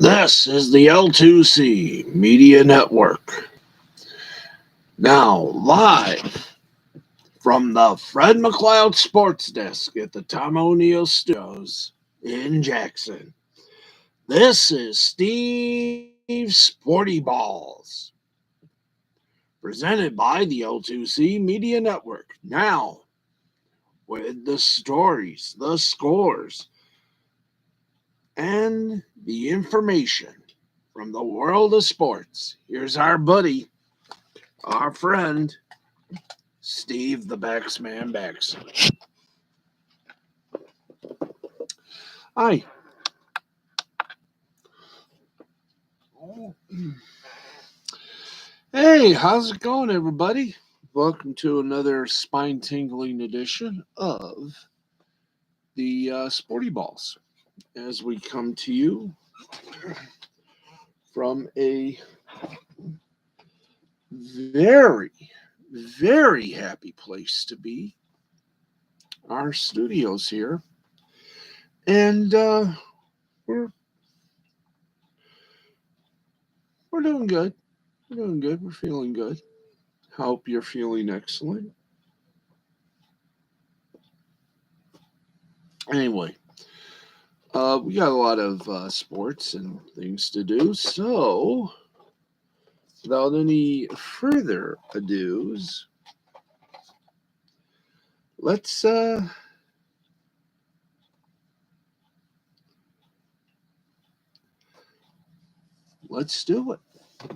This is the L2C Media Network. Now, live from the Fred McLeod Sports Desk at the Tom O'Neill Studios in Jackson. This is Steve's Sporty Balls, presented by the L2C Media Network. Now, with the stories, the scores, and the information from the world of sports. Here's our buddy, our friend, Steve the Baxman Baxman. Hi. Hey, how's it going, everybody? Welcome to another spine-tingling edition of the Sporty Balls, as we come to you from a very, very happy place to be, our studios here. And we're doing good. We're doing good. We're feeling good. Hope you're feeling excellent. Anyway, we got a lot of sports and things to do. So, without any further ados, let's do it.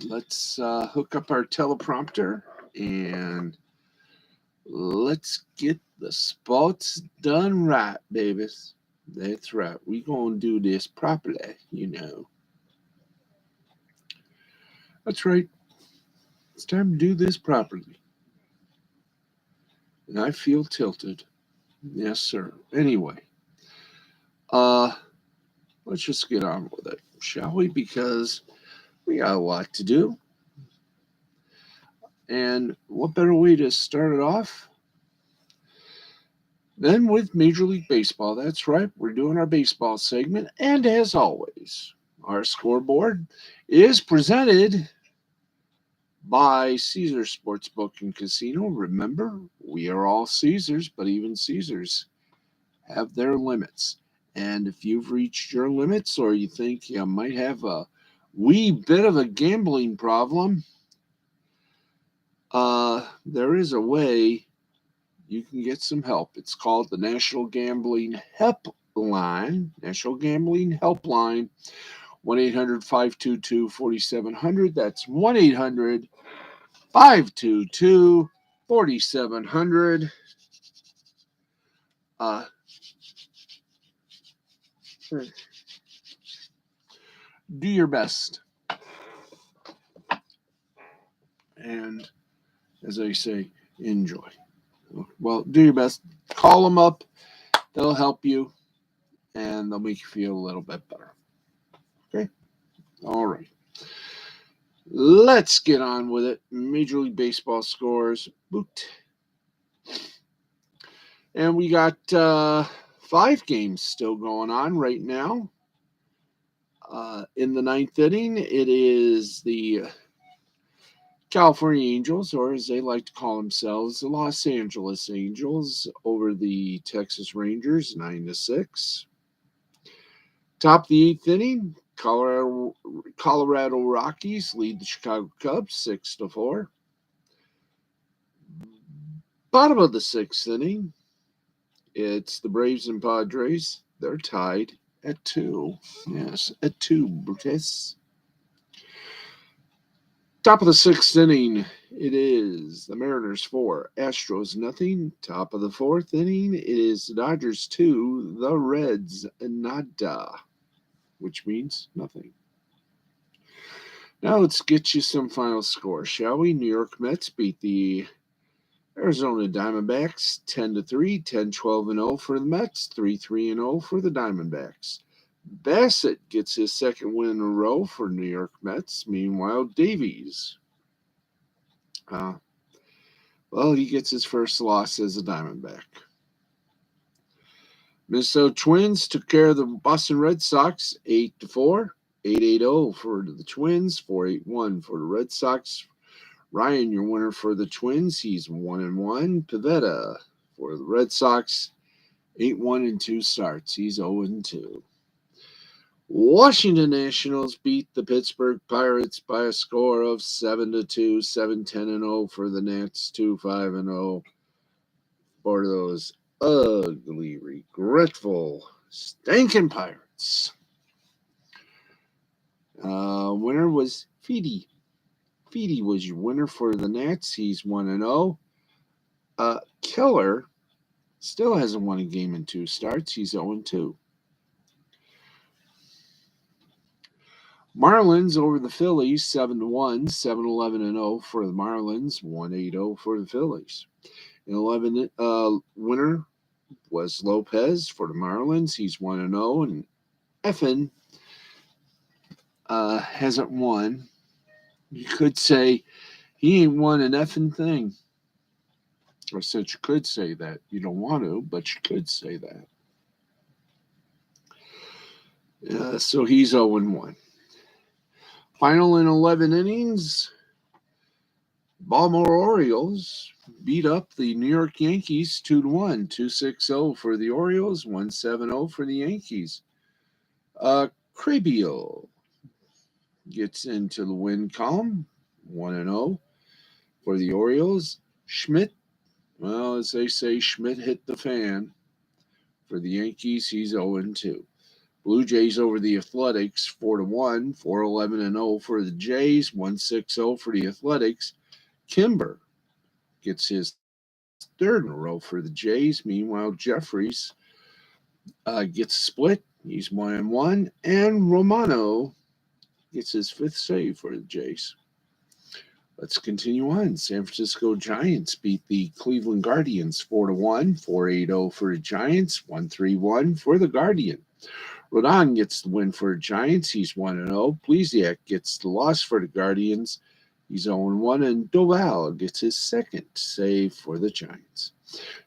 Let's hook up our teleprompter and let's get the sports done right, babies. That's right. We gonna do this properly, you know. That's right. It's time to do this properly. And I feel tilted. Yes, sir. Anyway, let's just get on with it, shall we? Because we got a lot to do. And what better way to start it off than with Major League Baseball? That's right. We're doing our baseball segment. And as always, our scoreboard is presented by Caesars Sportsbook and Casino. Remember, we are all Caesars, but even Caesars have their limits. And if you've reached your limits or you think you might have a wee bit of a gambling problem, there is a way you can get some help. It's called the National Gambling Helpline. National Gambling Helpline, 1-800-522-4700. That's 1-800-522-4700. Do your best. And as I say, enjoy. Well, do your best. Call them up. They'll help you, and they'll make you feel a little bit better. Okay? All right. Let's get on with it. Major League Baseball scores. Boot. And we got 5 games still going on right now. In the 9th inning, it is the California Angels, or as they like to call themselves, the Los Angeles Angels, over the Texas Rangers, 9-6. Top of the 8th inning, Colorado Rockies lead the Chicago Cubs 6-4. Bottom of the 6th inning, it's the Braves and Padres. They're tied at 2. Yes, at 2, Brutus. Top of the 6th inning, it is the Mariners 4, Astros nothing. Top of the 4th inning, it is the Dodgers 2, the Reds nada, which means nothing. Now let's get you some final scores, shall we? New York Mets beat the Arizona Diamondbacks 10-3, 10-12-0 for the Mets, 3-3-0 for the Diamondbacks. Bassett gets his second win in a row for New York Mets. Meanwhile, Davies, he gets his first loss as a Diamondback. Minnesota Twins took care of the Boston Red Sox 8-4. 880 for the Twins, 481 for the Red Sox. Ryan, your winner for the Twins. He's 1-1. Pivetta for the Red Sox, 8-1 in 2 starts. He's 0-2. Washington Nationals beat the Pittsburgh Pirates by a score of 7-2, 7-10-0 for the Nats, 2-5-0 for those ugly, regretful, stinking Pirates. Winner was Feedy. Feedy was your winner for the Nats. He's 1-0. Killer still hasn't won a game in 2 starts. He's 0-2. Marlins over the Phillies, 7-1, 7-11-0 for the Marlins, 1-8-0 for the Phillies. 11 winner was Lopez for the Marlins. He's 1-0, and Effin hasn't won. You could say he ain't won an effing thing. I said you could say that. You don't want to, but you could say that. So he's 0-1. Final in 11 innings, Baltimore Orioles beat up the New York Yankees 2-1, 2-6-0 for the Orioles, 1-7-0 for the Yankees. Crabbeal gets into the win column, 1-0 for the Orioles. Schmidt, well, as they say, Schmidt hit the fan. For the Yankees, he's 0-2. Blue Jays over the Athletics, 4-1, 4-11-0 for the Jays, 1-6-0 for the Athletics. Kimber gets his third in a row for the Jays. Meanwhile, Jeffries gets split. He's 1-1. And Romano gets his 5th save for the Jays. Let's continue on. San Francisco Giants beat the Cleveland Guardians 4-1, 4-8-0 for the Giants, 1-3-1 for the Guardian. Rodon gets the win for the Giants. He's 1-0. Pleasiak gets the loss for the Guardians. He's 0-1. And Doval gets his 2nd save for the Giants.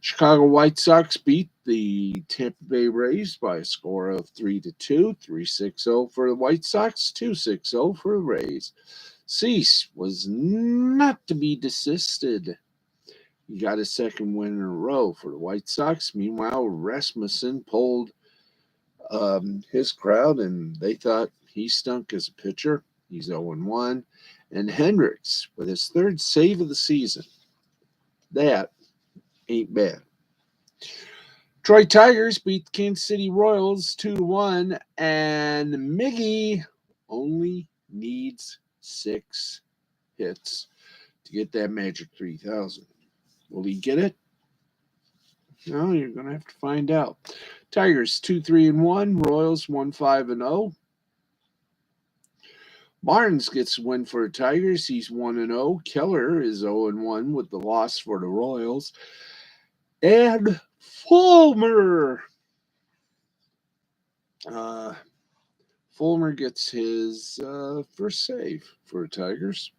Chicago White Sox beat the Tampa Bay Rays by a score of 3-2, 3-6-0 for the White Sox, 2-6-0 for the Rays. Cease was not to be desisted. He got his 2nd win in a row for the White Sox. Meanwhile, Rasmussen pulled his crowd, and they thought he stunk as a pitcher. He's 0-1. And Hendricks with his 3rd save of the season. That ain't bad. Detroit Tigers beat the Kansas City Royals 2-1, and Miggy only needs 6 hits to get that magic 3,000. Will he get it? No, you're going to have to find out. Tigers 2-3-1, Royals 1-5-0. Barnes gets a win for the Tigers. He's 1-0. Keller is 0-1 with the loss for the Royals. And Fulmer. Fulmer gets his 1st save for the Tigers.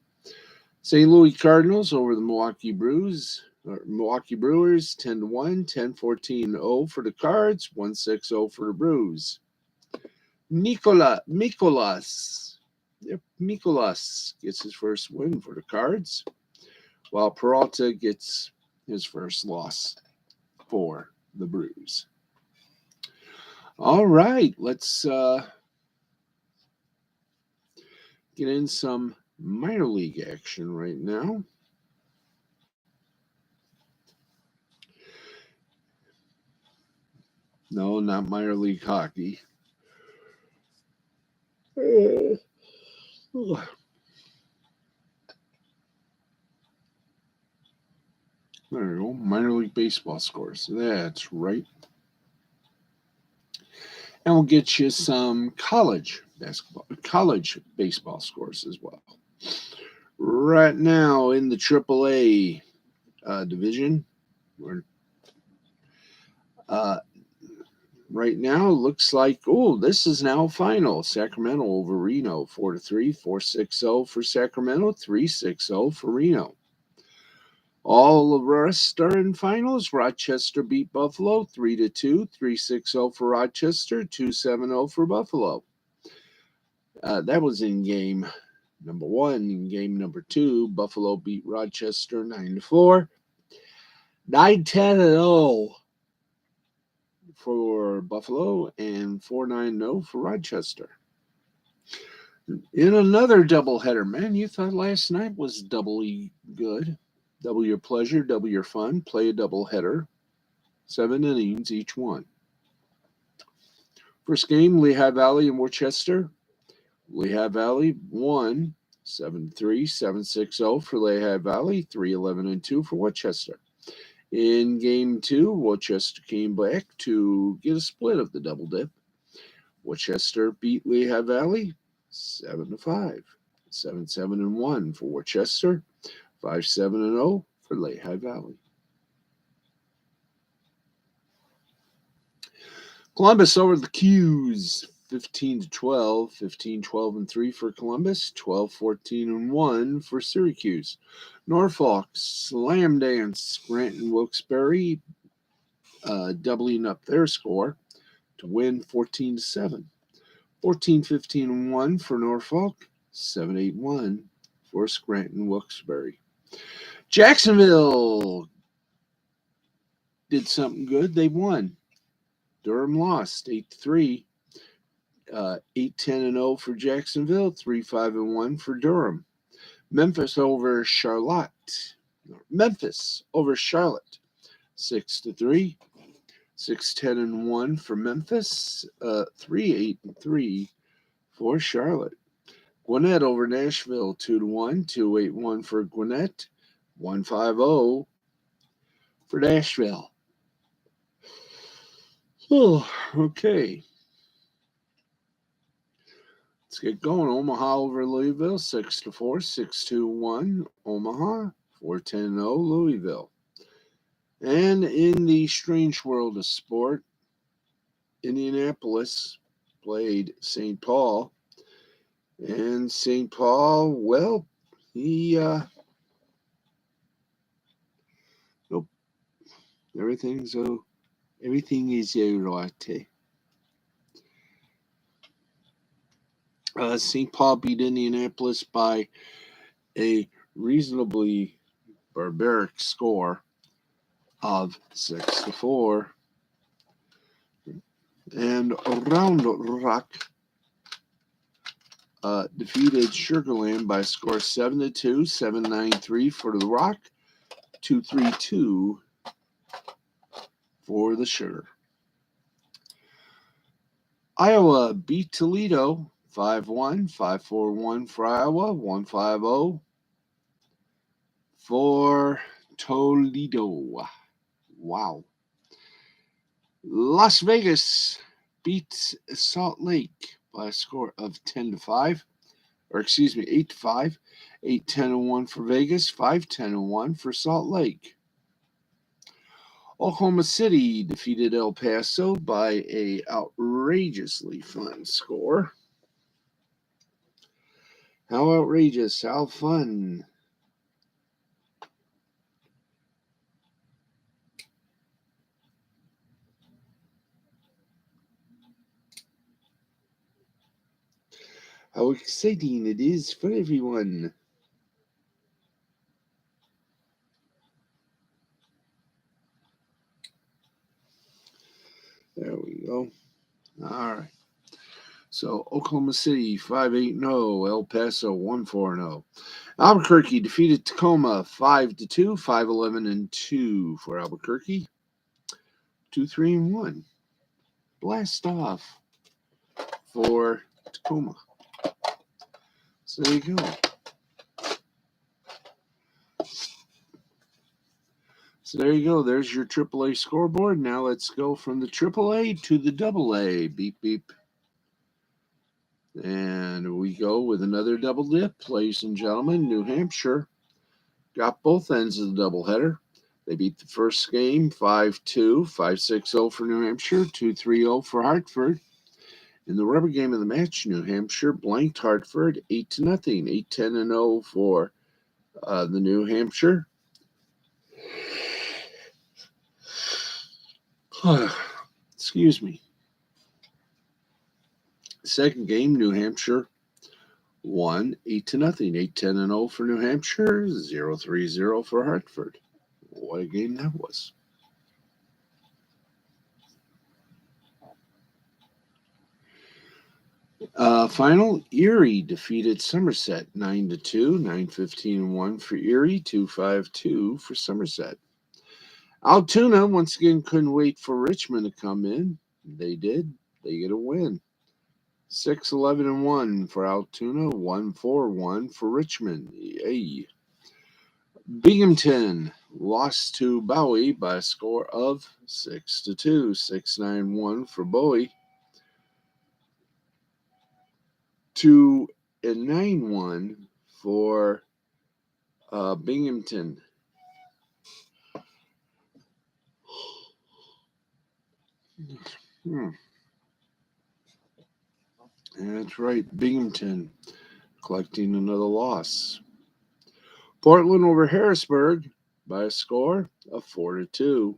St. Louis Cardinals over the Milwaukee Brewers, 10-1, 10-14-0 for the Cards, 1-6-0 for the Brews. Mikolas gets his 1st win for the Cards, while Peralta gets his 1st loss for the Brews. All right, let's get in some minor league action right now. No, not minor league hockey. There we go. Minor league baseball scores. That's right. And we'll get you some college baseball scores as well. Right now in the AAA division, right now looks like, this is now final. Sacramento over Reno, 4-3, 4-6-0 for Sacramento, 3-6-0 for Reno. All the rest are in finals. Rochester beat Buffalo 3-2, 3-6-0 for Rochester, 2-7-0 for Buffalo. That was in game number 1. In game number 2, Buffalo beat Rochester 9-4. 9-10-0 for Buffalo and 4-9-0 for Rochester. In another doubleheader, man, you thought last night was doubly good. Double your pleasure, double your fun. Play a doubleheader. 7 innings each one. First game, Lehigh Valley and Worcester. Lehigh Valley won 7-3, 7-6-0 for Lehigh Valley, 3-11-2 for Worcester. In game 2, Worcester came back to get a split of the double dip. Worcester beat Lehigh Valley 7-5, 7-7-1 for Worcester, 5-7-0 for Lehigh Valley. Columbus over the Qs, 15-12, 15-12-3 for Columbus, 12-14-1 for Syracuse. Norfolk slam dance Scranton Wilkes-Barre, doubling up their score to win 14-7. 14-15-1 for Norfolk, 7-8-1 for Scranton Wilkes-Barre. Jacksonville did something good. They won. Durham lost 8-3. 8-10-0 for Jacksonville, 3-5-1 for Durham. Memphis over Charlotte, 6-3. 6-10-1 for Memphis, 3-8-3 for Charlotte. Gwinnett over Nashville, 2-1, 2-8-1 for Gwinnett, 1-5-0 for Nashville. Oh, okay. Let's get going. Omaha over Louisville, 6-4, 6-2-1 Omaha, 4-10-0 Louisville. And in the strange world of sport, Indianapolis played St. Paul. And St. Paul, well, nope. Everything is all right. St. Paul beat Indianapolis by a reasonably barbaric score of 6-4. And Round Rock defeated Sugarland by a score 7-2, 7-9-3 for the Rock, 2-3-2 for the Sugar. Iowa beat Toledo 5-1, 5-4-1 for Iowa, 1-5-0 for Toledo. Wow. Las Vegas beat Salt Lake by a score of 8-5, 8-10-1 for Vegas, 5-10-1 for Salt Lake. Oklahoma City defeated El Paso by a outrageously fun score. How outrageous, how fun. How exciting it is for everyone. There we go. All right. So Oklahoma City 5-8-0, El Paso 1-4-0. Albuquerque defeated Tacoma 5-2, 5-11-2 for Albuquerque. 2-3-1. Blast off for Tacoma. So there you go. So there you go. There's your AAA scoreboard. Now let's go from the AAA to the AA. Beep, beep. And we go with another double dip. Ladies and gentlemen, New Hampshire got both ends of the doubleheader. They beat the first game 5-2, 5-6-0 for New Hampshire, 2-3-0 for Hartford. In the rubber game of the match, New Hampshire blanked Hartford 8-0, 8-10-0 for the New Hampshire. Excuse me. Second game, New Hampshire won 8-0. 8-10-0 for New Hampshire, 0-3-0 for Hartford. What a game that was. Final, Erie defeated Somerset 9-2, 9-15-1 for Erie, 2-5-2 for Somerset. Altoona once again couldn't wait for Richmond to come in. They did. They get a win. 6-11-1 for Altoona, 1-4-1 for Richmond. Yay. Binghamton lost to Bowie by a score of 6-2, 6-9-1 for Bowie. 2-9-1 for Binghamton. That's right, Binghamton collecting another loss. Portland over Harrisburg by a score of 4-2.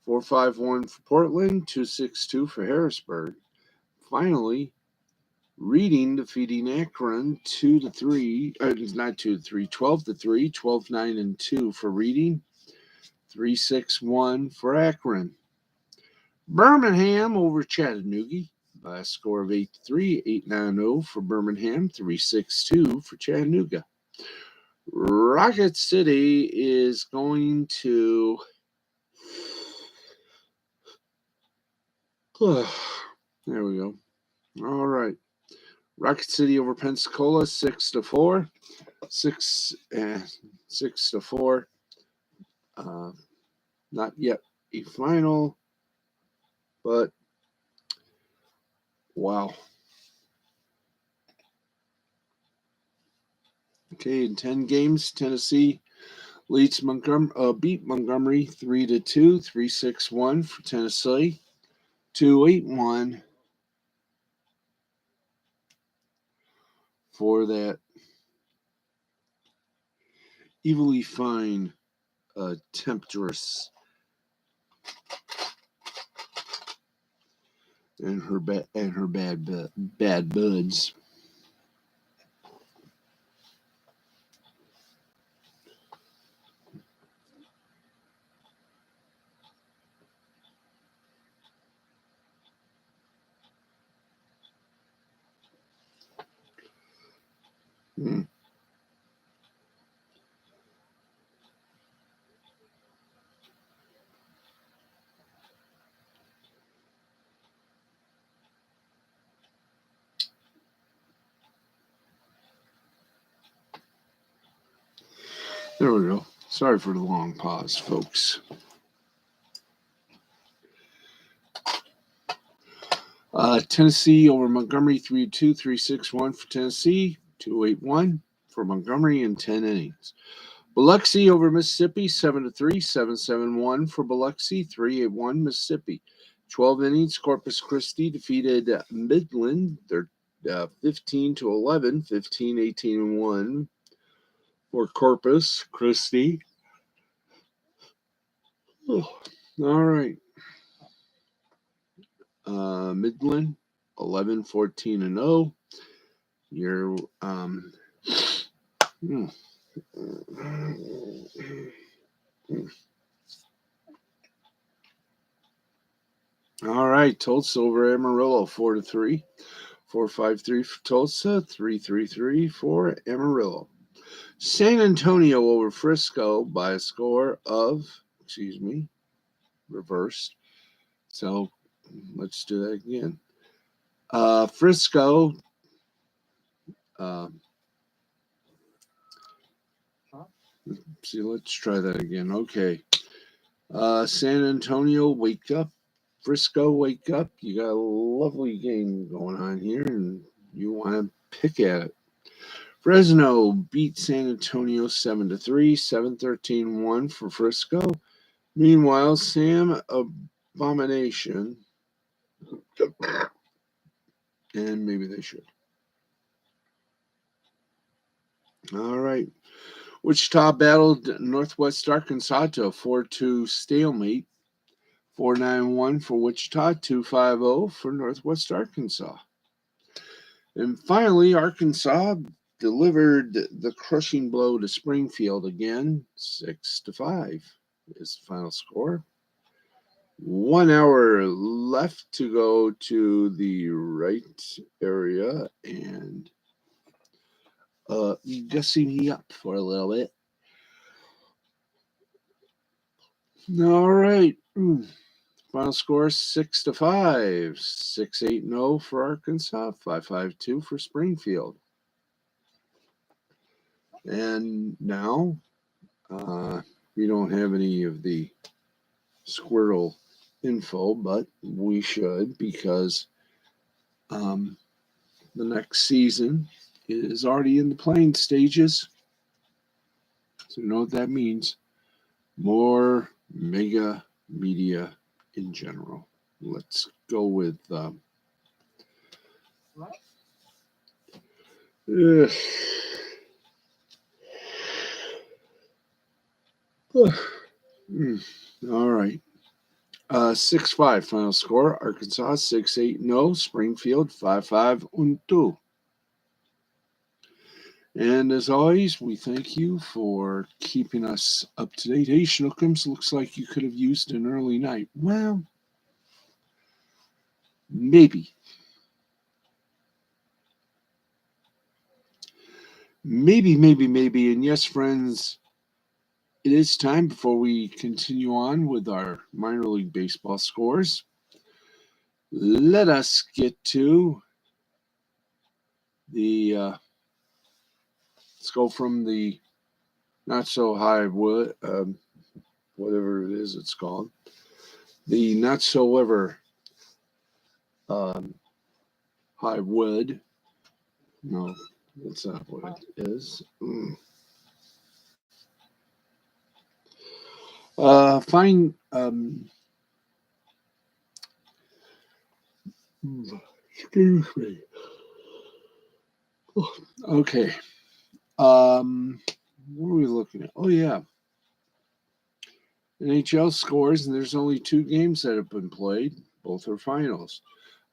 4-5-1 for Portland, 2-6-2 for Harrisburg. Finally, Reading defeating Akron 2-3, not 2-3, 12-3, 12-9-2 for Reading, 3-6-1 for Akron. Birmingham over Chattanooga by a score of 8-3, 8-9-0 for Birmingham, 3-6-2 for Chattanooga. Rocket City is going to there we go. All right. Rocket City over Pensacola, 6-4. 6-4. Not yet a final, but wow. Okay, in 10 games, Tennessee beat Montgomery 3-2, 3-6-1 for Tennessee, 2-8-1 for that evilly fine temptress and her bad buds. There we go. Sorry for the long pause, folks. Tennessee over Montgomery 3-2, 3-6-1 for Tennessee, 2-8-1 for Montgomery in 10 innings. Biloxi over Mississippi 7-3, 7-7-1 for Biloxi, 3-8-1 Mississippi. 12 innings. Corpus Christi defeated Midland. They're 15-11, 15-18-1 for Corpus Christi. Oh, all right. Midland 11-14-0. You're all right, Tulsa over Amarillo 4-3. 4-5-3 for Tulsa, 3-3-3 for Amarillo. San Antonio over Frisco by a score of, reversed. So let's do that again. Frisco. Let's try that again. Okay. San Antonio, wake up. Frisco, wake up. You got a lovely game going on here, and you want to pick at it. Fresno beat San Antonio 7-3, 7-13-1 for Frisco. Meanwhile, Sam Abomination, and maybe they should. All right. Wichita battled Northwest Arkansas to a 4-2 stalemate. 4-9-1 for Wichita, 2-5-0 for Northwest Arkansas. And finally, Arkansas delivered the crushing blow to Springfield again, 6-5 is the final score. 1 hour left to go to the right area, and gussing me up for a little bit. All right. Final score 6-5, 6-8-0 for Arkansas, 5-5-2 for Springfield. And now we don't have any of the Squirtle info, but we should, because the next season is already in the playing stages. So you know what that means. More mega media in general. Let's go with all right. 6-5 final score. Arkansas 6-8-0. Springfield 5-5-2. And as always, we thank you for keeping us up to date. Hey, Schnookums, looks like you could have used an early night. Well, maybe. Maybe. And yes, friends, it is time before we continue on with our minor league baseball scores. Let us get to the, let's go from the not so high wood, whatever it is it's called, the not so ever high wood. No, that's not what it is. Fine. Excuse me. Okay. What are we looking at? Oh, yeah. NHL scores, and there's only 2 games that have been played. Both are finals.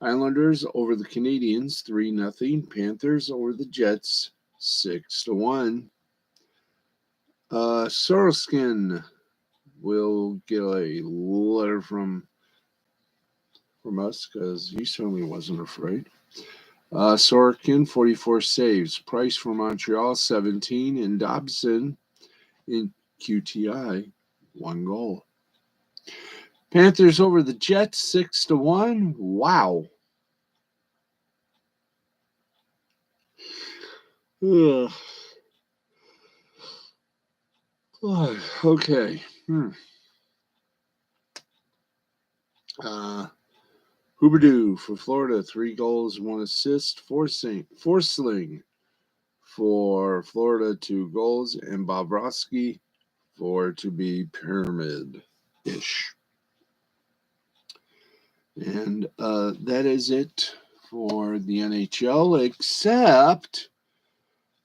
Islanders over the Canadiens, 3-0. Panthers over the Jets, 6-1. Soroskin will get a letter from us, because he certainly wasn't afraid. Sorokin, 44 saves. Price for Montreal, 17. And Dobson in QTI, 1 goal. Panthers over the Jets, 6-1. Wow. Ugh. Okay. Huberdeau for Florida, 3 goals, 1 assist. Forsling for Florida, 2 goals. And Bobrovsky for to be pyramid-ish. And that is it for the NHL, except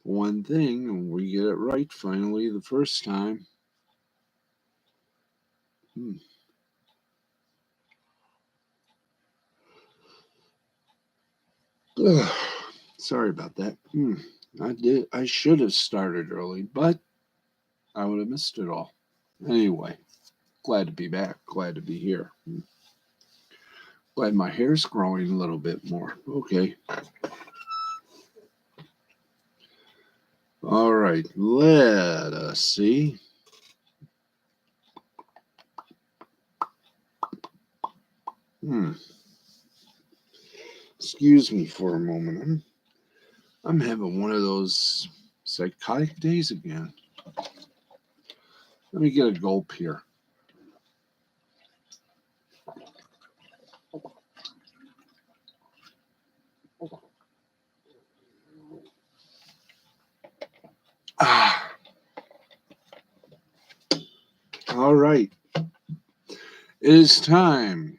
one thing, and we get it right finally the first time. Sorry about that. I should have started early, but I would have missed it all. Anyway, glad to be back. Glad to be here. Glad my hair's growing a little bit more. Okay. All right. Let us see. Excuse me for a moment. I'm having one of those psychotic days again. Let me get a gulp here. All right. It is time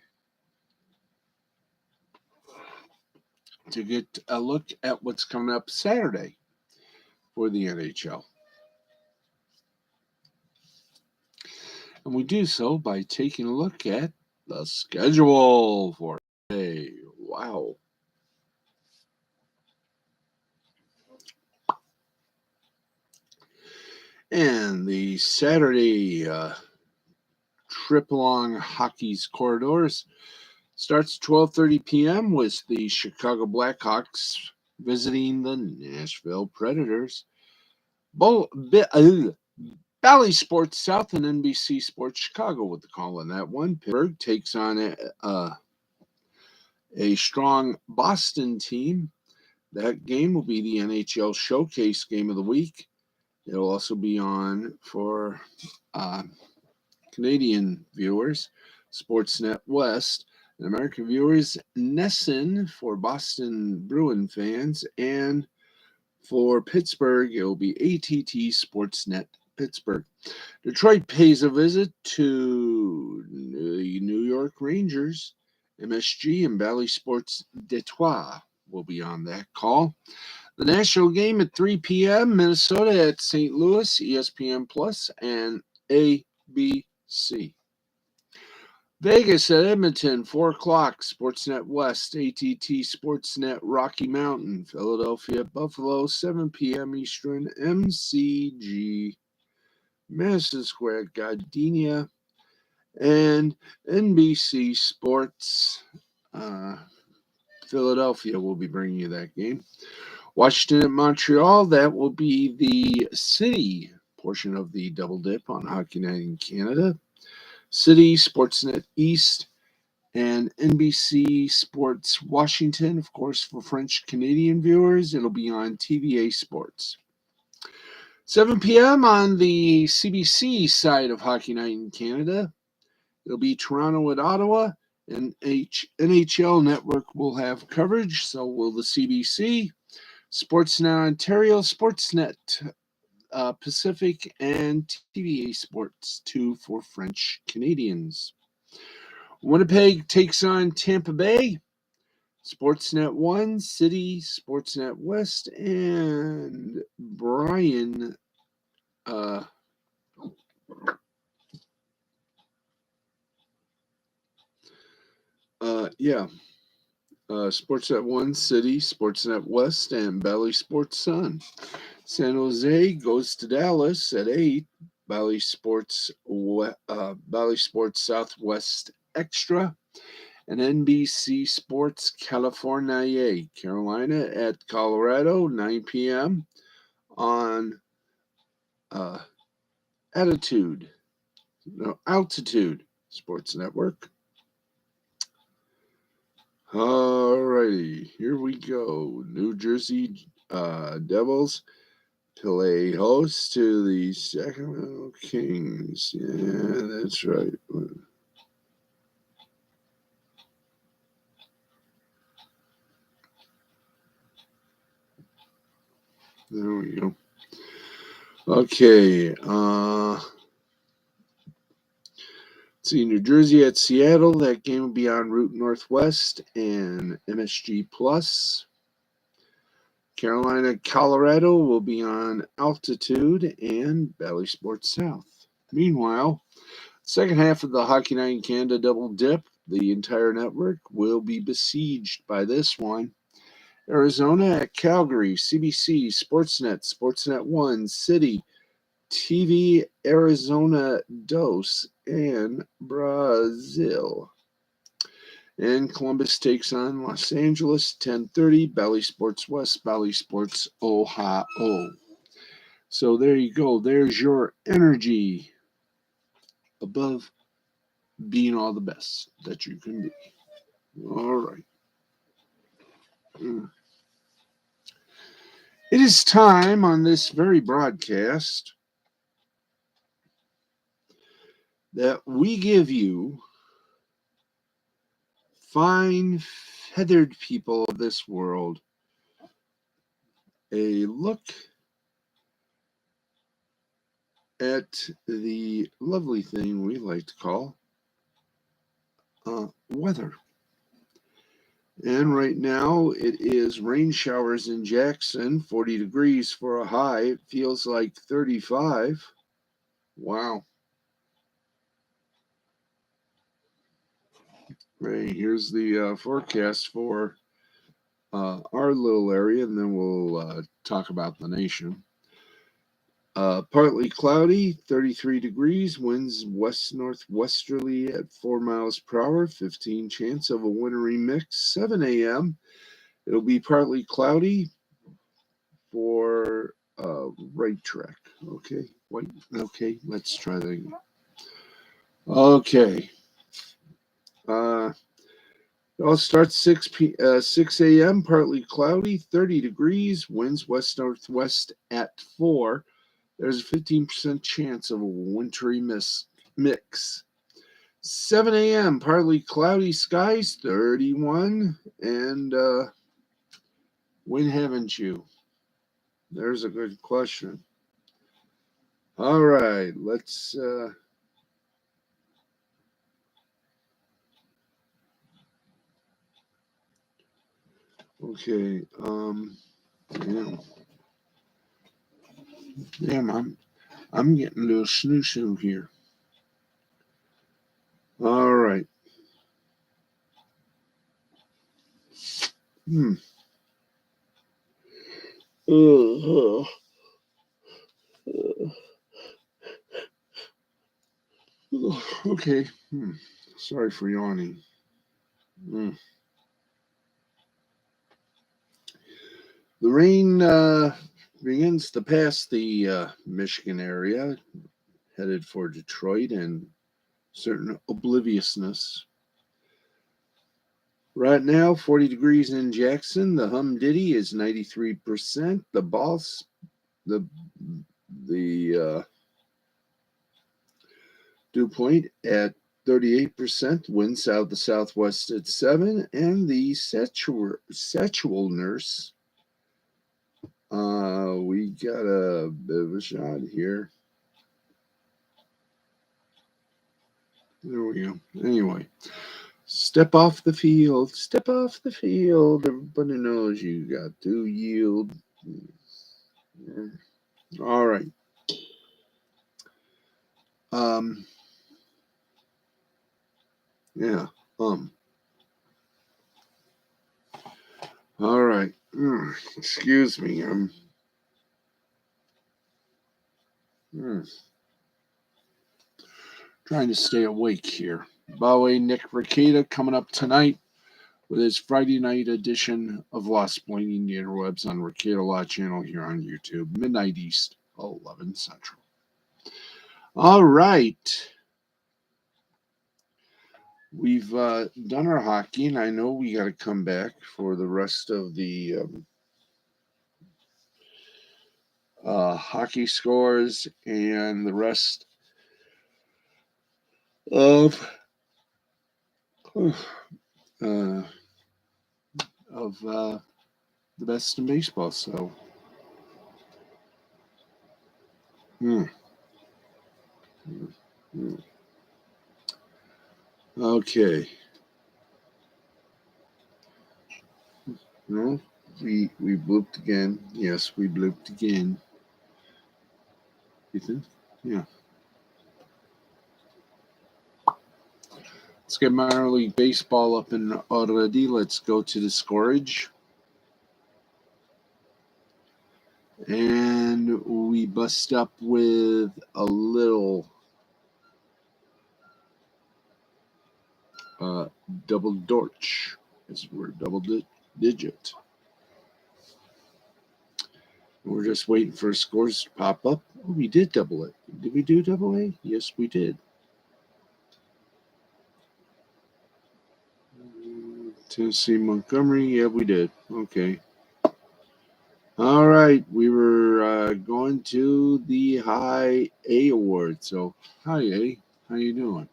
to get a look at what's coming up Saturday for the NHL. And we do so by taking a look at the schedule for today. Wow. And the Saturday trip along hockey's corridors starts 12:30 p.m. with the Chicago Blackhawks visiting the Nashville Predators. Bally Sports South and NBC Sports Chicago with the call on that one. Pittsburgh takes on a strong Boston team. That game will be the NHL Showcase Game of the Week. It'll also be on for Canadian viewers, Sportsnet West, and American viewers, Nesson for Boston Bruin fans, and for Pittsburgh, it will be ATT Sportsnet Pittsburgh. Detroit pays a visit to the New York Rangers. MSG and Bally Sports Detroit will be on that call. The national game at 3 p.m., Minnesota at St. Louis, ESPN Plus, and ABC. Vegas at Edmonton, 4 o'clock, Sportsnet West, ATT Sportsnet Rocky Mountain. Philadelphia at Buffalo, 7 p.m. Eastern, MCG. Madison Square Gardenia, and NBC Sports Philadelphia will be bringing you that game. Washington at Montreal, that will be the city portion of the double dip on Hockey Night in Canada. City, Sportsnet East, and NBC Sports Washington, of course, for French Canadian viewers. It'll be on TVA Sports. 7 p.m. on the CBC side of Hockey Night in Canada. It'll be Toronto at Ottawa, and NHL Network will have coverage, so will the CBC. Sportsnet Ontario, Sportsnet Pacific, and TVA Sports 2 for French Canadians. Winnipeg takes on Tampa Bay. Sportsnet 1, City, Sportsnet West, and Brian Sportsnet 1, City, Sportsnet West, and Bally Sports Sun. San Jose goes to Dallas at 8. Bally Sports Southwest Extra, and NBC Sports California. Carolina at Colorado, 9 p.m. on Altitude Sports Network. Alrighty, here we go. New Jersey Devils play host to the Sacramento Kings. Yeah, that's right. There we go. Okay. See, New Jersey at Seattle. That game will be on Route Northwest and MSG Plus. Carolina, Colorado will be on Altitude and Bally Sports South. Meanwhile, second half of the Hockey Night in Canada double dip, the entire network will be besieged by this one. Arizona at Calgary, CBC, Sportsnet, Sportsnet 1, City, TV Arizona Dos, and Brazil. And Columbus takes on Los Angeles, 10:30, Bally Sports West, Bally Sports Ohio. So there you go. There's your energy above being all the best that you can be. All right. It is time on this very broadcast that we give you, fine feathered people of this world, a look at the lovely thing we like to call weather. And right now it is rain showers in Jackson, 40 degrees for a high. It feels like 35. Wow. Right, here's the forecast for our little area, and then we'll talk about the nation. Partly cloudy, 33 degrees, winds west-northwesterly at 4 miles per hour, 15 chance of a wintry mix. 7 a.m. It'll be partly cloudy for right track. Okay, wait. Okay, let's try that again. Okay. It'll start 6 a.m. Partly cloudy, 30 degrees, winds west-northwest at 4. There's a 15% chance of a wintry mix. 7 a.m. Partly cloudy skies, 31. And when haven't you? There's a good question. All right, let's. Okay. Yeah. Damn, I'm getting a little snoo here. All right. Okay. Sorry for yawning. The rain begins to pass the Michigan area, headed for Detroit and certain obliviousness. Right now, 40 degrees in Jackson. The humidity is 93%. The dew point at 38%. Wind south to southwest at 7, and the Satchel nurse. We got a bit of a shot here. There we go. Anyway, step off the field. Step off the field. Everybody knows you got to yield. All right. Yeah. All right. Excuse me. Trying to stay awake here. By the way, Nick Ricada coming up tonight with his Friday night edition of Lost Blanking the Interwebs on Ricada Law Channel here on YouTube, midnight East, 11 Central. All right. We've done our hockey, and I know we got to come back for the rest of the hockey scores and the rest of the best in baseball. So, okay. No, we blooped again. Yes, we blooped again. Ethan? Yeah. Let's get minor league baseball up and already. Let's go to the scorage. And we bust up with a little double dorch, as we're double digit. We're just waiting for scores to pop up. Oh, we did double it. Did we do double A? Yes, we did. Tennessee, Montgomery. Yeah, we did. Okay. All right. We were going to the High A Award. So, hi, A. How you doing?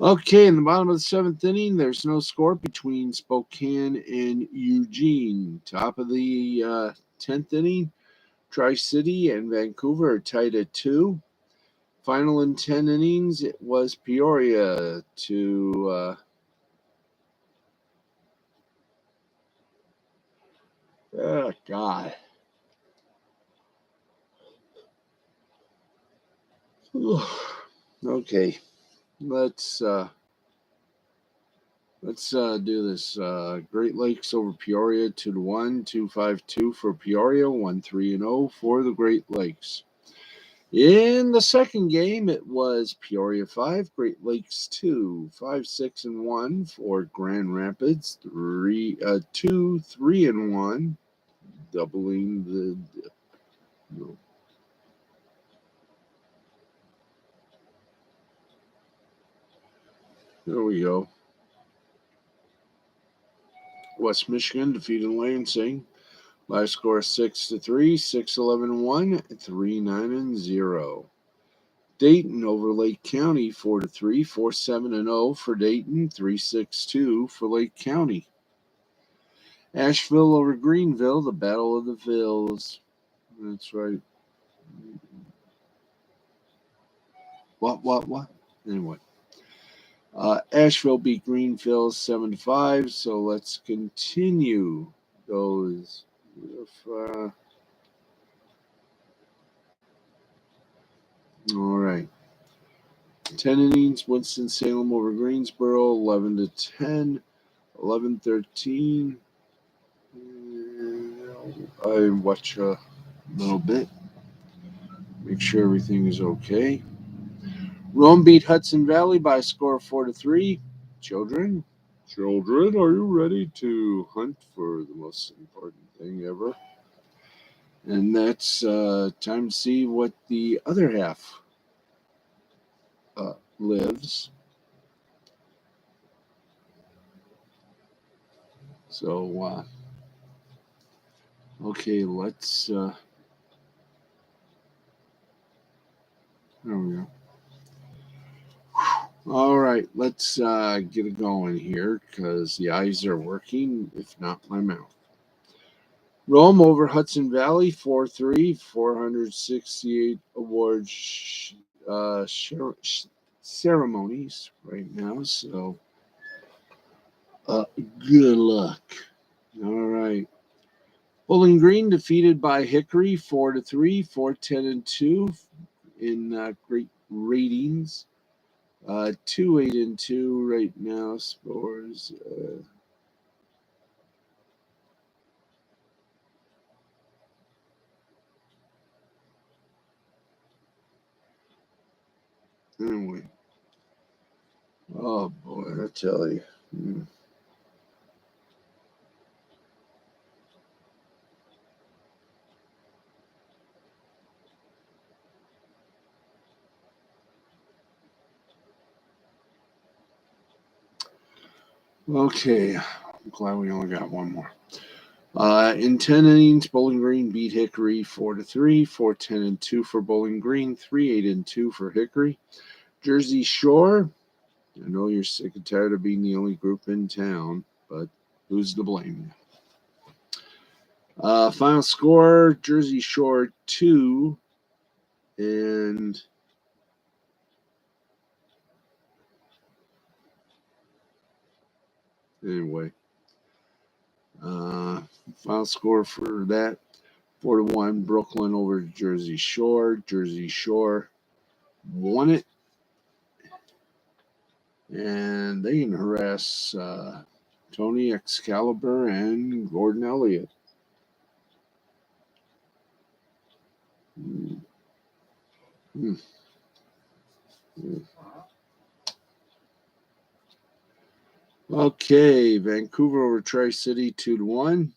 Okay, in the bottom of the 7th inning, there's no score between Spokane and Eugene. Top of the 10th inning, Tri-City and Vancouver are tied at 2. Final in 10 innings, it was Peoria to oh, God. Okay, let's Let's do this. Great Lakes over Peoria 2-1, 2-5-2 for Peoria, 1-3-0 for the Great Lakes. In the second game, it was Peoria 5, Great Lakes 2, 5-6-1 for Grand Rapids, 3-1, doubling the. No. There we go. West Michigan defeated Lansing by a score of 6-3, 6-11-1, 3-9-0. Dayton over Lake County 4-3, 4-7-0 for Dayton, 3-6-2 for Lake County. Asheville over Greenville, the Battle of the Vills. That's right. What? Anyway. Asheville beat Greenville 7-5, so let's continue those. All right. 10 innings, Winston-Salem over Greensboro, 11-10, 11-13. I watch a little bit, make sure everything is okay. Rome beat Hudson Valley by a score of 4-3. Children, are you ready to hunt for the most important thing ever? And that's time to see what the other half lives. So, okay, let's. There we go. All right, let's get it going here because the eyes are working, if not my mouth. Rome over Hudson Valley 4-3, 468 awards ceremonies right now. So, good luck. All right. Bowling Green defeated by Hickory 4-3, 4-10-2 in great ratings. 2-8-2 right now. Scores. Anyway. Oh boy, I tell you. Okay, I'm glad we only got one more. In 10 innings, Bowling Green beat Hickory 4-3, 4-10-2 for Bowling Green, 3-8-2 for Hickory. Jersey Shore, I know you're sick and tired of being the only group in town, but who's to blame you? Final score, Jersey Shore 2, and anyway, final score for that, 4-1, Brooklyn over Jersey Shore. Jersey Shore won it, and they can harass Tony Excalibur and Gordon Elliott. Okay, Vancouver over Tri-City 2-1.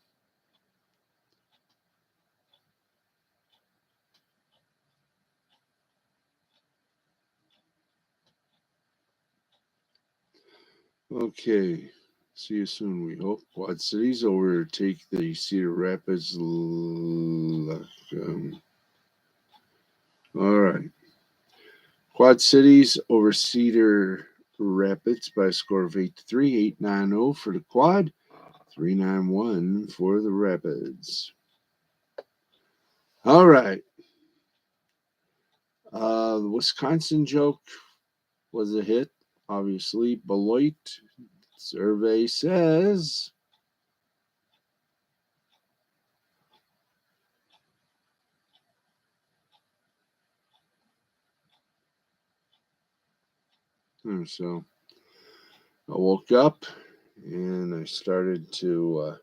Okay, see you soon, we hope. Quad Cities overtake the Cedar Rapids. All right. Quad Cities over Cedar Rapids by a score of 8-3, 8-9-0 for the Quad, 3-9-1 for the Rapids. All right. The Wisconsin joke was a hit, obviously. Beloit survey says. So I woke up And I started to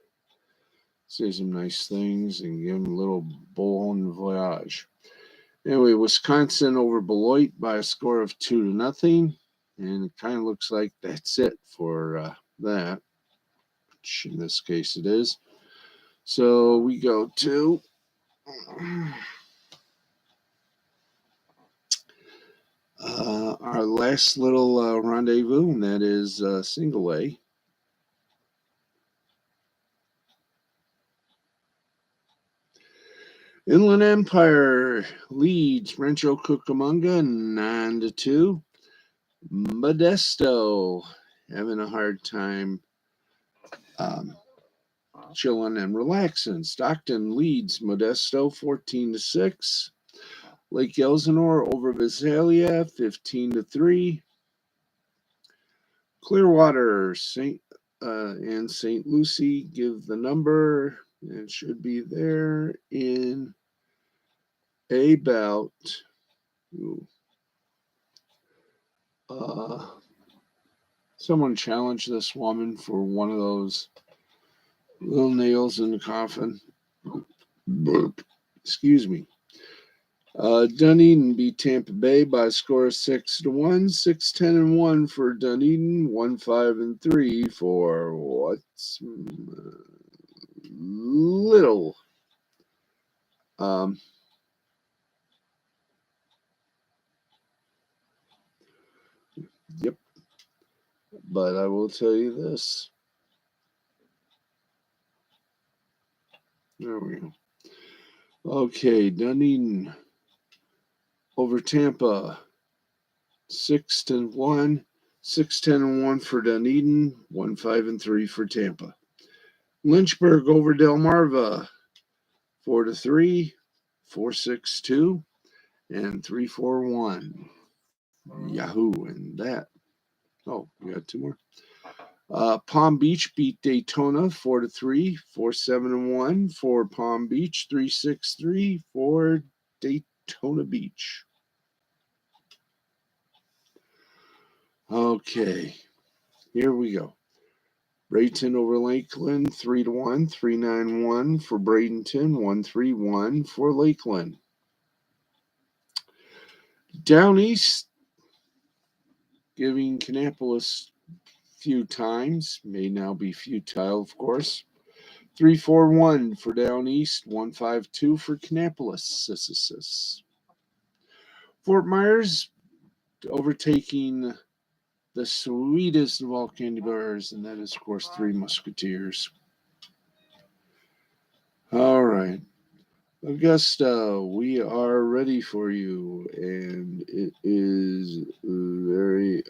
say some nice things and give them a little bon voyage. Anyway, Wisconsin over Beloit by a score of 2-0. And it kind of looks like that's it for that, which in this case it is. So we go to our last little rendezvous, and that is single A. Inland Empire leads Rancho Cucamonga 9-2. Modesto having a hard time chilling and relaxing. Stockton leads Modesto 14-6. Lake Elsinore over Visalia 15-3. Clearwater and St. Lucie give the number. It should be there in about someone challenge this woman for one of those little nails in the coffin. Excuse me. Dunedin beat Tampa Bay by a score of 6-1, 6-10-1 for Dunedin, 1-5-3 for what's little. Yep. But I will tell you this. There we go. Okay, Dunedin over Tampa, 6-1, 6-10-1 for Dunedin, 1-5-3 for Tampa. Lynchburg over Delmarva, 4-3, 4-6-2, and 3-4-1. Yahoo! And that. Oh, we got two more. Palm Beach beat Daytona 4-3, 4-7-1 for Palm Beach, 3-6-3 for Daytona Beach. Okay, here we go. Bradenton over Lakeland 3-1, 3-9-1 for Bradenton, 1-3-1 for Lakeland. Down East, giving Kannapolis few times, may now be futile, of course. 3-4-1 for Down East, 1-5-2 for Kannapolis. Fort Myers overtaking the sweetest of all candy bars, and that is, of course, Three Musketeers. All right. Augusta, we are ready for you, and it is very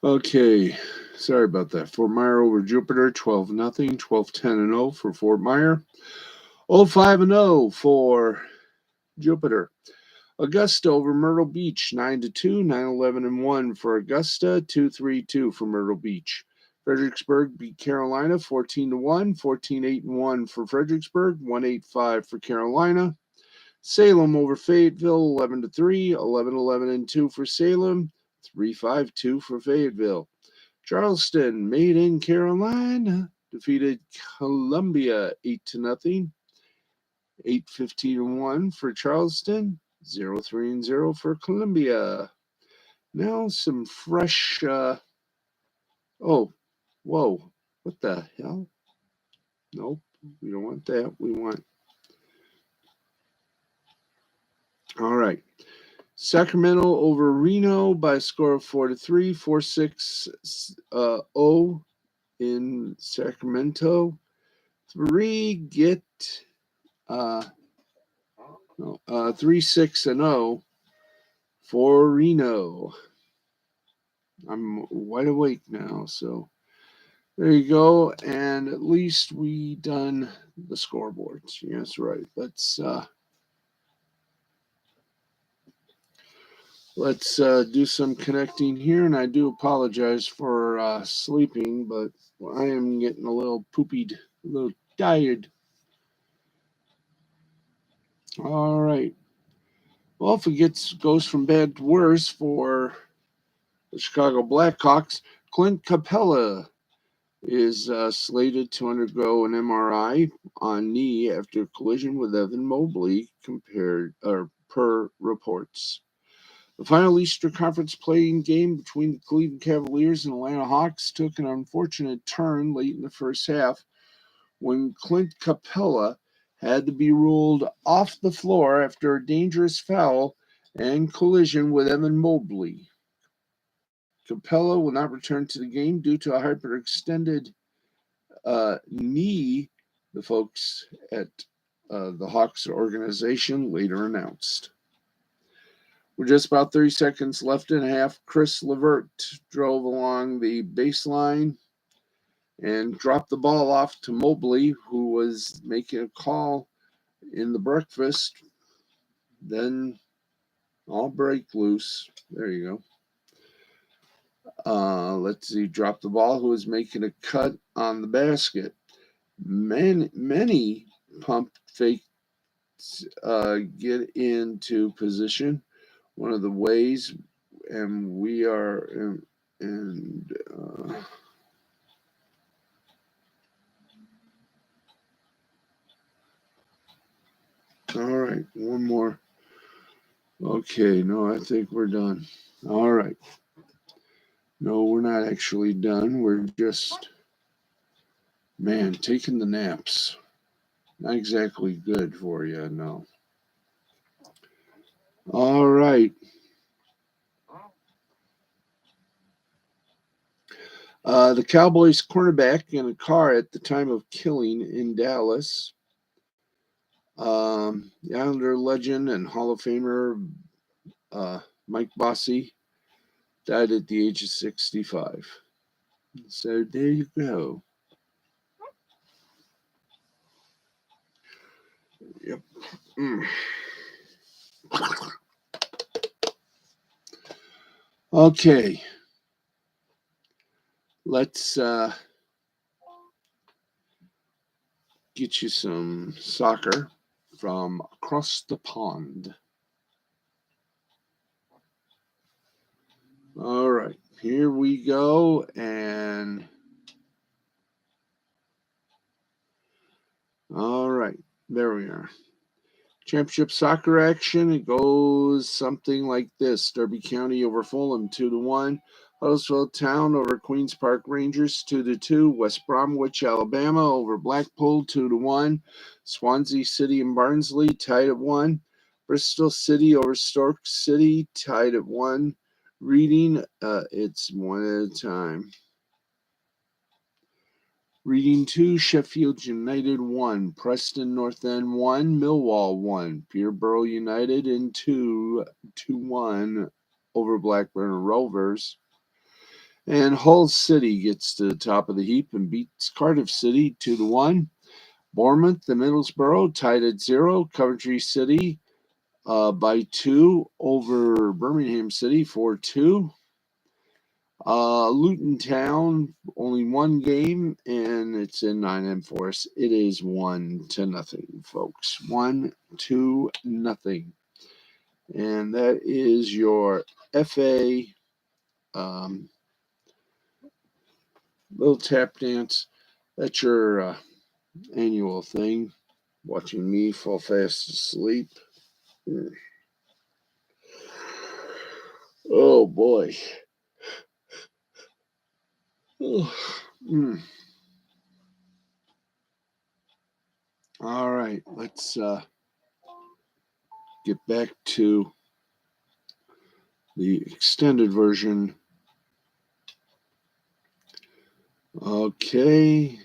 Okay, sorry about that. Fort Myer over Jupiter, 12-0, 12-10-0 for Fort Myer. 5-0 for Jupiter. Augusta over Myrtle Beach, 9-2, 9-11-1 for Augusta, 2-3-2 for Myrtle Beach. Fredericksburg beat Carolina 14-1, 14-8-1 for Fredericksburg, 1-8-5 for Carolina. Salem over Fayetteville, 11-3, 11-11-2 for Salem, 3-5-2 for Fayetteville. Charleston, made in Carolina, defeated Columbia 8-0, 8-15-1 for Charleston, 0-3-0 for Columbia. Now some fresh. Whoa, what the hell? Nope, we don't want that. We want. All right. Sacramento over Reno by a score of 4-3, 4-6-0 in Sacramento. 3-6-0 for Reno. I'm wide awake now, so there you go. And at least we done the scoreboards. Yes, right. Let's Let's do some connecting here, and I do apologize for sleeping, but I am getting a little poopied, a little tired. All right. Well, if it goes from bad to worse for the Chicago Blackhawks, Clint Capella is slated to undergo an MRI on knee after collision with Evan Mobley, per reports. The final Easter Conference playing game between the Cleveland Cavaliers and Atlanta Hawks took an unfortunate turn late in the first half when Clint Capella had to be ruled off the floor after a dangerous foul and collision with Evan Mobley. Capella will not return to the game due to a hyperextended knee, the folks at the Hawks organization later announced. With just about 30 seconds left in half, Chris Levert drove along the baseline and dropped the ball off to Mobley, who was making a call in the breakfast. Then all break loose. There you go. Let's see, drop the ball, who was making a cut on the basket. Many pump fakes get into position. One of the ways, and we are, all right, one more. Okay, no, I think we're done. All right. No, we're not actually done. We're just, man, taking the naps. Not exactly good for you, no. All right. The Cowboys cornerback in a car at the time of killing in Dallas. The Islander legend and Hall of Famer Mike Bossy died at the age of 65. So there you go. Yep. Okay. Let's get you some soccer from across the pond. All right, here we go. And all right, there we are. Championship soccer action. It goes something like this: Derby County over Fulham 2-1. Huddersfield Town over Queens Park Rangers 2-2. West Bromwich, Alabama over Blackpool 2-1. Swansea City and Barnsley tied at 1. Bristol City over Stoke City tied at 1. Reading, it's one at a time. Reading 2, Sheffield United 1, Preston North End 1, Millwall 1, Peterborough United in 2-1 over Blackburn Rovers. And Hull City gets to the top of the heap and beats Cardiff City 2-1. Bournemouth and Middlesbrough tied at 0. Coventry City by 2 over Birmingham City 4-2. Luton Town, only one game, and it's in Nottingham Forest. It is 1-0, folks. 1-0. And that is your FA little tap dance. That's your annual thing. Watching me fall fast asleep. Oh, boy. All right, let's get back to the extended version. Okay.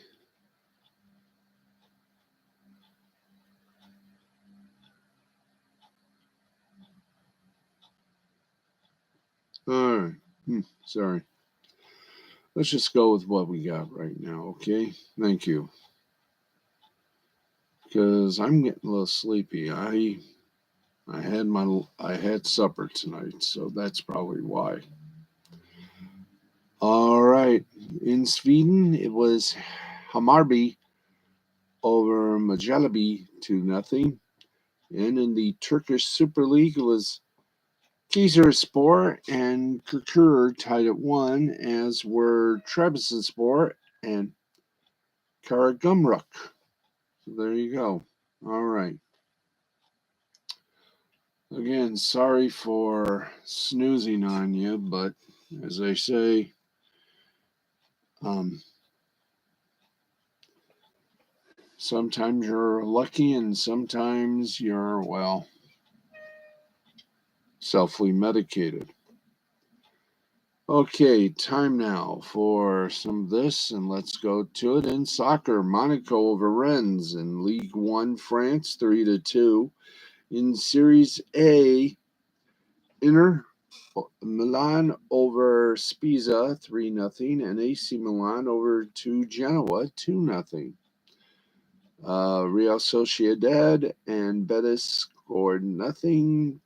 All right. Sorry. Let's just go with what we got right now, okay? Thank you. Because I'm getting a little sleepy. I had supper tonight, so that's probably why. All right. In Sweden, it was Hammarby over Maccabi 2-0. And in the Turkish Super League, it was Kayserispor and Kırkır tied at 1, as were Trabzonspor and Karagümrük. So there you go. All right. Again, sorry for snoozing on you, but as I say, sometimes you're lucky and sometimes you're, well, selfly medicated. Okay, time now for some of this, and let's go to it. In soccer, Monaco over Rennes in League One France 3-2. In Series A, Inter Milan over Spezia 3-0, and AC Milan over to Genoa 2-0. Real Sociedad and Betis scored nothing.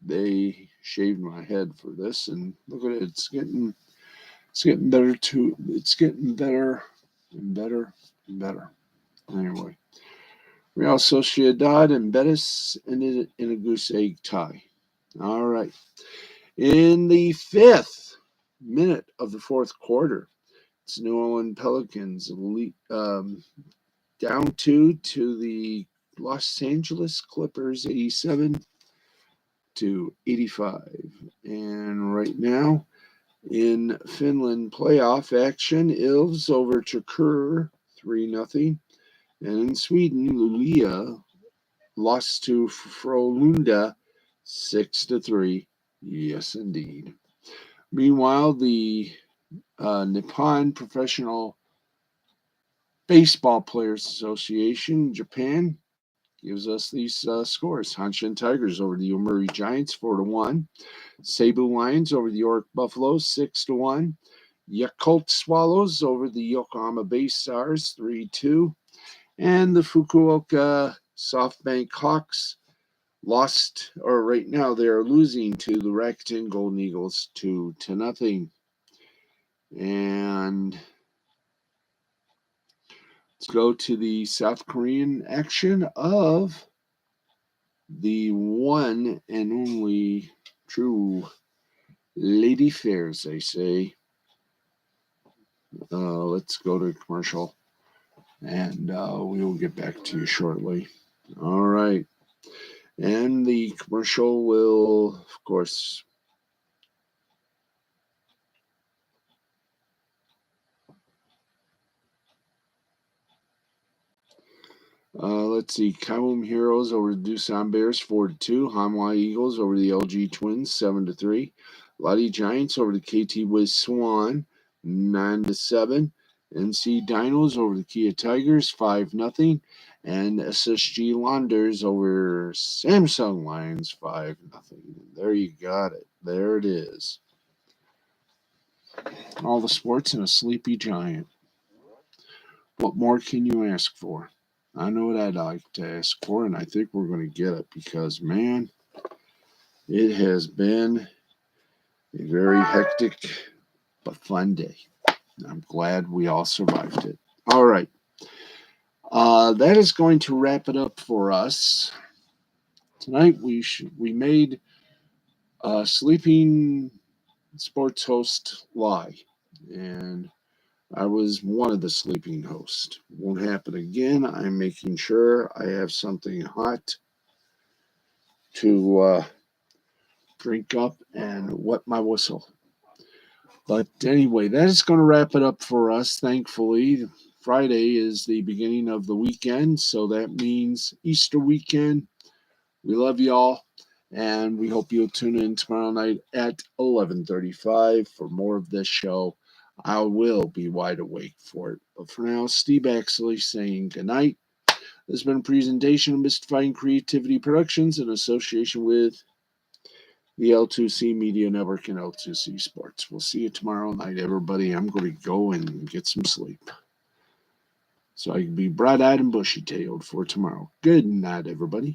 They shaved my head for this, and look at it, it's getting better too. It's getting better and better and better. Anyway, Real Sociedad and Betis ended in a goose egg tie. All right. In the 5th minute of the 4th quarter, it's New Orleans Pelicans down 2 to the Los Angeles Clippers, 87-85. And right now, in Finland playoff action, Ilves over Turku 3-0. And in Sweden, Luleå lost to Frölunda 6-3. Yes, indeed. Meanwhile, the Nippon Professional Baseball Players Association, Japan, gives us these scores. Hanshin Tigers over the Yomiuri Giants 4-1. Seibu Lions over the York Buffaloes 6-1. Yakult Swallows over the Yokohama Bay Stars 3-2. And the Fukuoka SoftBank Hawks right now they are losing to the Rakuten Golden Eagles 2-0. And let's go to the South Korean action of the one and only true Lady Fairs, they say. Let's go to commercial, and we will get back to you shortly. All right. And the commercial will, of course, let's see. Kaum Heroes over the Doosan Bears 4-2. Hanwha Eagles over the LG Twins 7-3. Lottie Giants over the KT Wiz Swan 9-7. NC Dinos over the Kia Tigers 5-0. And SSG Launders over Samsung Lions 5-0. There you got it. There it is. All the sports and a sleepy giant. What more can you ask for? I know what I'd like to ask for, and I think we're going to get it because, man, it has been a very hectic but fun day. I'm glad we all survived it. All right. That is going to wrap it up for us. Tonight we made Sleeping Sports Host lie, and I was one of the sleeping hosts. Won't happen again. I'm making sure I have something hot to drink up and wet my whistle. But anyway, that is going to wrap it up for us. Thankfully, Friday is the beginning of the weekend, so that means Easter weekend. We love y'all, and we hope you'll tune in tomorrow night at 11:35 for more of this show. I will be wide awake for it. But for now, Steve Axley saying goodnight. This has been a presentation of Mystifying Creativity Productions in association with the L2C Media Network and L2C Sports. We'll see you tomorrow night, everybody. I'm going to go and get some sleep so I can be bright-eyed and bushy-tailed for tomorrow. Good night, everybody.